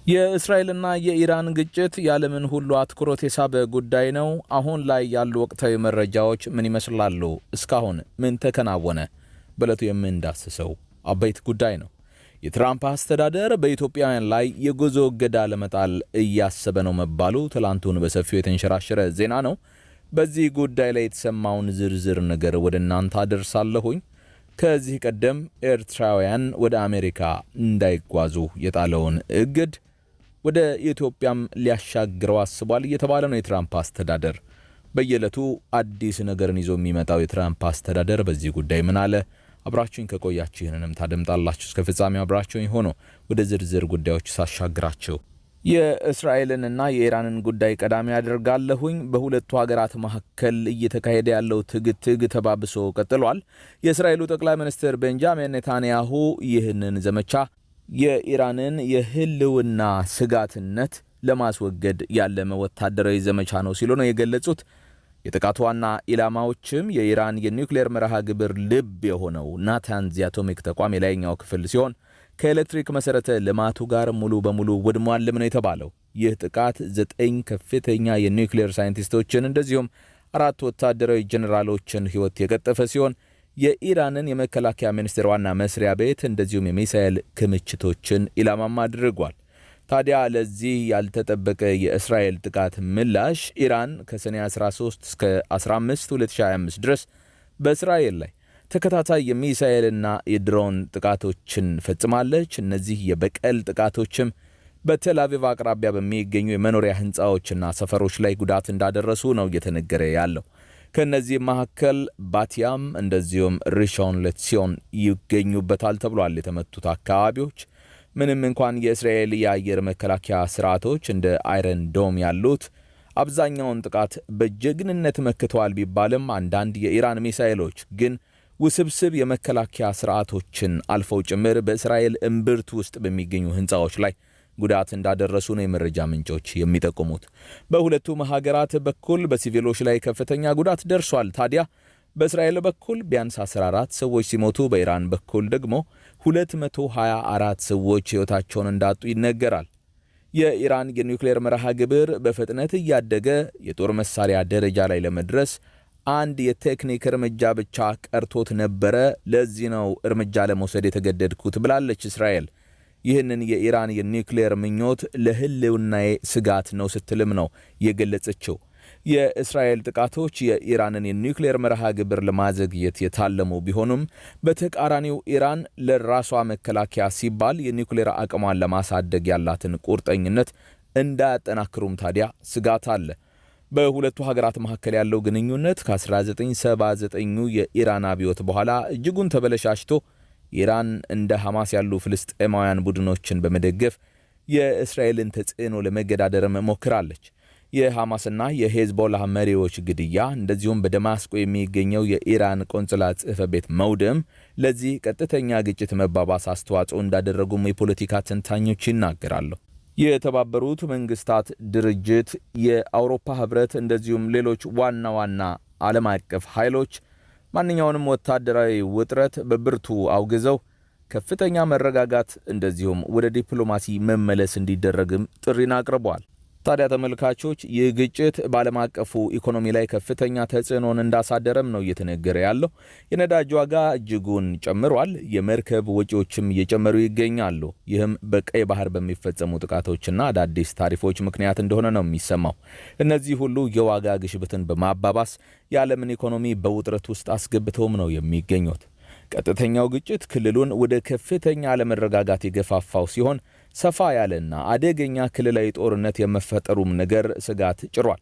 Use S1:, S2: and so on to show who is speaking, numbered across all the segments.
S1: የእስራኤልና የኢራን ግጭት የዓለምን ሁሉ አትኩሮት የሳበ ጉዳይ ነው። አሁን ላይ ያሉ ወቅታዊ መረጃዎች ምን ይመስላሉ? እስካሁን ምን ተከናወነ? በዕለቱ የምንዳስሰው አበይት ጉዳይ ነው። የትራምፕ አስተዳደር በኢትዮጵያውያን ላይ የጉዞ እገዳ ለመጣል እያሰበ ነው መባሉ ትላንቱን በሰፊው የተንሸራሸረ ዜና ነው። በዚህ ጉዳይ ላይ የተሰማውን ዝርዝር ነገር ወደ እናንተ አደርሳለሁኝ። ከዚህ ቀደም ኤርትራውያን ወደ አሜሪካ እንዳይጓዙ የጣለውን እግድ ወደ ኢትዮጵያም ሊያሻግረው አስቧል እየተባለ ነው። የትራምፕ አስተዳደር በየዕለቱ አዲስ ነገርን ይዞ የሚመጣው የትራምፕ አስተዳደር በዚህ ጉዳይ ምን አለ? አብራችሁኝ ከቆያችሁ ይህንንም ታደምጣላችሁ። እስከ ፍጻሜው አብራችሁኝ ሆኖ ወደ ዝርዝር ጉዳዮች ሳሻግራችሁ የእስራኤልንና የኢራንን ጉዳይ ቀዳሚ ያደርጋለሁኝ። በሁለቱ ሀገራት መካከል እየተካሄደ ያለው ትግትግ ተባብሶ ቀጥሏል። የእስራኤሉ ጠቅላይ ሚኒስትር ቤንጃሚን ኔታንያሁ ይህንን ዘመቻ የኢራንን የህልውና ስጋትነት ለማስወገድ ያለመ ወታደራዊ ዘመቻ ነው ሲሉ ነው የገለጹት። የጥቃቱ ዋና ኢላማዎችም የኢራን የኒውክሌር መርሃ ግብር ልብ የሆነው ናታንዝ የአቶሚክ ተቋም የላይኛው ክፍል ሲሆን ከኤሌክትሪክ መሰረተ ልማቱ ጋር ሙሉ በሙሉ ወድሟልም ነው የተባለው። ይህ ጥቃት 9 ከፍተኛ የኒውክሌር ሳይንቲስቶችን እንደዚሁም 4 ወታደራዊ ጀነራሎችን ህይወት የቀጠፈ ሲሆን የኢራንን የመከላከያ ሚኒስቴር ዋና መስሪያ ቤት እንደዚሁም የሚሳኤል ክምችቶችን ኢላማም አድርጓል። ታዲያ ለዚህ ያልተጠበቀ የእስራኤል ጥቃት ምላሽ ኢራን ከሰኔ 13 እስከ 15 2025 ድረስ በእስራኤል ላይ ተከታታይ የሚሳኤልና የድሮን ጥቃቶችን ፈጽማለች። እነዚህ የበቀል ጥቃቶችም በቴል አቪቭ አቅራቢያ በሚገኙ የመኖሪያ ህንፃዎችና ሰፈሮች ላይ ጉዳት እንዳደረሱ ነው እየተነገረ ያለው። ከነዚህ መካከል ባቲያም እንደዚሁም ሪሾን ለትሲዮን ይገኙበታል ተብሏል። የተመቱት አካባቢዎች ምንም እንኳን የእስራኤል የአየር መከላከያ ስርዓቶች እንደ አይረን ዶም ያሉት አብዛኛውን ጥቃት በጀግንነት መክተዋል ቢባልም አንዳንድ የኢራን ሚሳኤሎች ግን ውስብስብ የመከላከያ ስርዓቶችን አልፈው ጭምር በእስራኤል እምብርት ውስጥ በሚገኙ ህንፃዎች ላይ ጉዳት እንዳደረሱ ነው የመረጃ ምንጮች የሚጠቁሙት። በሁለቱም ሀገራት በኩል በሲቪሎች ላይ ከፍተኛ ጉዳት ደርሷል። ታዲያ በእስራኤል በኩል ቢያንስ 14 ሰዎች ሲሞቱ በኢራን በኩል ደግሞ 224 ሰዎች ህይወታቸውን እንዳጡ ይነገራል። የኢራን የኒውክሌር መርሃ ግብር በፍጥነት እያደገ የጦር መሳሪያ ደረጃ ላይ ለመድረስ አንድ የቴክኒክ እርምጃ ብቻ ቀርቶት ነበረ። ለዚህ ነው እርምጃ ለመውሰድ የተገደድኩት ብላለች እስራኤል። ይህንን የኢራን የኒውክሌር ምኞት ለህልውናዬ ስጋት ነው ስትልም ነው የገለጸችው። የእስራኤል ጥቃቶች የኢራንን የኒውክሌር መርሃ ግብር ለማዘግየት የታለሙ ቢሆኑም በተቃራኒው ኢራን ለራሷ መከላከያ ሲባል የኒውክሌር አቅሟን ለማሳደግ ያላትን ቁርጠኝነት እንዳያጠናክሩም ታዲያ ስጋት አለ። በሁለቱ ሀገራት መካከል ያለው ግንኙነት ከ1979 የኢራን አብዮት በኋላ እጅጉን ተበለሻሽቶ ኢራን እንደ ሐማስ ያሉ ፍልስጤማውያን ቡድኖችን በመደገፍ የእስራኤልን ተጽዕኖ ለመገዳደርም ሞክራለች። የሐማስና የሄዝቦላህ መሪዎች ግድያ እንደዚሁም በደማስቆ የሚገኘው የኢራን ቆንጽላ ጽሕፈት ቤት መውደም ለዚህ ቀጥተኛ ግጭት መባባስ አስተዋጽኦ እንዳደረጉም የፖለቲካ ተንታኞች ይናገራሉ። የተባበሩት መንግስታት ድርጅት፣ የአውሮፓ ህብረት እንደዚሁም ሌሎች ዋና ዋና ዓለም አቀፍ ኃይሎች ማንኛውንም ወታደራዊ ውጥረት በብርቱ አውግዘው ከፍተኛ መረጋጋት እንደዚሁም ወደ ዲፕሎማሲ መመለስ እንዲደረግም ጥሪን አቅርበዋል። ታዲያ ተመልካቾች ይህ ግጭት በዓለም አቀፉ ኢኮኖሚ ላይ ከፍተኛ ተጽዕኖን እንዳሳደረም ነው እየተነገረ ያለው። የነዳጅ ዋጋ እጅጉን ጨምሯል። የመርከብ ወጪዎችም እየጨመሩ ይገኛሉ። ይህም በቀይ ባህር በሚፈጸሙ ጥቃቶችና አዳዲስ ታሪፎች ምክንያት እንደሆነ ነው የሚሰማው። እነዚህ ሁሉ የዋጋ ግሽበትን በማባባስ የዓለምን ኢኮኖሚ በውጥረት ውስጥ አስገብተውም ነው የሚገኙት። ቀጥተኛው ግጭት ክልሉን ወደ ከፍተኛ አለመረጋጋት የገፋፋው ሲሆን ሰፋ ያለና አደገኛ ክልላዊ ጦርነት የመፈጠሩም ነገር ስጋት ጭሯል።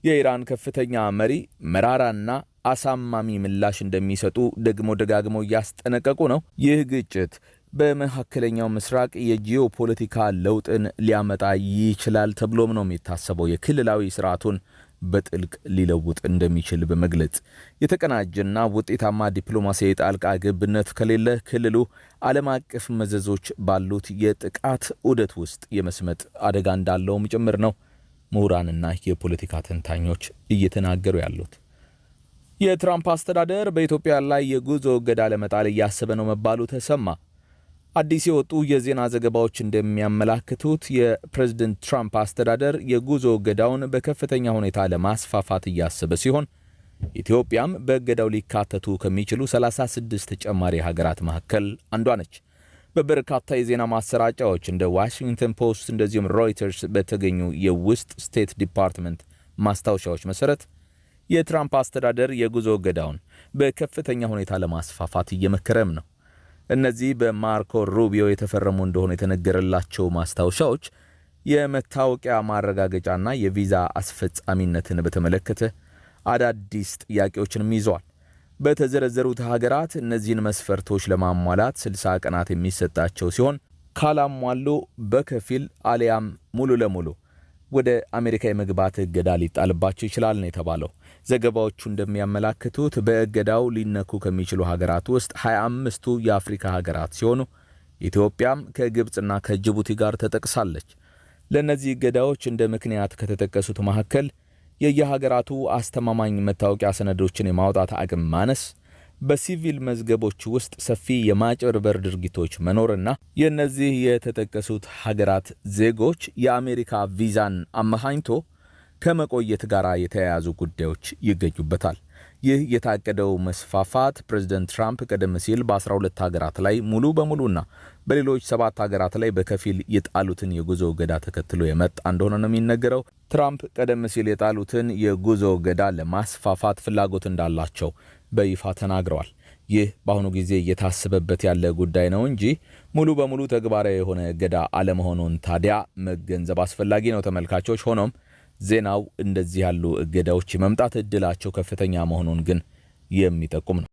S1: የኢራን ከፍተኛ መሪ መራራና አሳማሚ ምላሽ እንደሚሰጡ ደግሞ ደጋግመው እያስጠነቀቁ ነው። ይህ ግጭት በመካከለኛው ምስራቅ የጂኦፖለቲካ ለውጥን ሊያመጣ ይችላል ተብሎም ነው የሚታሰበው። የክልላዊ ስርዓቱን በጥልቅ ሊለውጥ እንደሚችል በመግለጽ የተቀናጀና ውጤታማ ዲፕሎማሲያዊ ጣልቃ ገብነት ከሌለ ክልሉ ዓለም አቀፍ መዘዞች ባሉት የጥቃት ዑደት ውስጥ የመስመጥ አደጋ እንዳለውም ጭምር ነው ምሁራንና የፖለቲካ ተንታኞች እየተናገሩ ያሉት። የትራምፕ አስተዳደር በኢትዮጵያ ላይ የጉዞ እገዳ ለመጣል እያሰበ ነው መባሉ ተሰማ። አዲስ የወጡ የዜና ዘገባዎች እንደሚያመላክቱት የፕሬዝዳንት ትራምፕ አስተዳደር የጉዞ እገዳውን በከፍተኛ ሁኔታ ለማስፋፋት እያሰበ ሲሆን ኢትዮጵያም በእገዳው ሊካተቱ ከሚችሉ 36 ተጨማሪ ሀገራት መካከል አንዷ ነች። በበርካታ የዜና ማሰራጫዎች እንደ ዋሽንግተን ፖስት እንደዚሁም ሮይተርስ በተገኙ የውስጥ ስቴት ዲፓርትመንት ማስታወሻዎች መሰረት የትራምፕ አስተዳደር የጉዞ እገዳውን በከፍተኛ ሁኔታ ለማስፋፋት እየመከረም ነው። እነዚህ በማርኮ ሩቢዮ የተፈረሙ እንደሆነ የተነገረላቸው ማስታወሻዎች የመታወቂያ ማረጋገጫና የቪዛ አስፈጻሚነትን በተመለከተ አዳዲስ ጥያቄዎችንም ይዘዋል። በተዘረዘሩት ሀገራት እነዚህን መስፈርቶች ለማሟላት 60 ቀናት የሚሰጣቸው ሲሆን ካላሟሉ በከፊል አሊያም ሙሉ ለሙሉ ወደ አሜሪካ የመግባት እገዳ ሊጣልባቸው ይችላል ነው የተባለው። ዘገባዎቹ እንደሚያመላክቱት በእገዳው ሊነኩ ከሚችሉ ሀገራት ውስጥ 25ቱ የአፍሪካ ሀገራት ሲሆኑ ኢትዮጵያም ከግብጽና ከጅቡቲ ጋር ተጠቅሳለች። ለእነዚህ እገዳዎች እንደ ምክንያት ከተጠቀሱት መካከል የየሀገራቱ አስተማማኝ መታወቂያ ሰነዶችን የማውጣት አቅም ማነስ፣ በሲቪል መዝገቦች ውስጥ ሰፊ የማጭበርበር ድርጊቶች መኖርና የእነዚህ የተጠቀሱት ሀገራት ዜጎች የአሜሪካ ቪዛን አመሃኝቶ ከመቆየት ጋር የተያያዙ ጉዳዮች ይገኙበታል። ይህ የታቀደው መስፋፋት ፕሬዝዳንት ትራምፕ ቀደም ሲል በ12 ሀገራት ላይ ሙሉ በሙሉና በሌሎች 7 ሀገራት ላይ በከፊል የጣሉትን የጉዞ እገዳ ተከትሎ የመጣ እንደሆነ ነው የሚነገረው። ትራምፕ ቀደም ሲል የጣሉትን የጉዞ እገዳ ለማስፋፋት ፍላጎት እንዳላቸው በይፋ ተናግረዋል። ይህ በአሁኑ ጊዜ እየታሰበበት ያለ ጉዳይ ነው እንጂ ሙሉ በሙሉ ተግባራዊ የሆነ እገዳ አለመሆኑን ታዲያ መገንዘብ አስፈላጊ ነው ተመልካቾች። ሆኖም ዜናው እንደዚህ ያሉ እገዳዎች የመምጣት እድላቸው ከፍተኛ መሆኑን ግን የሚጠቁም ነው።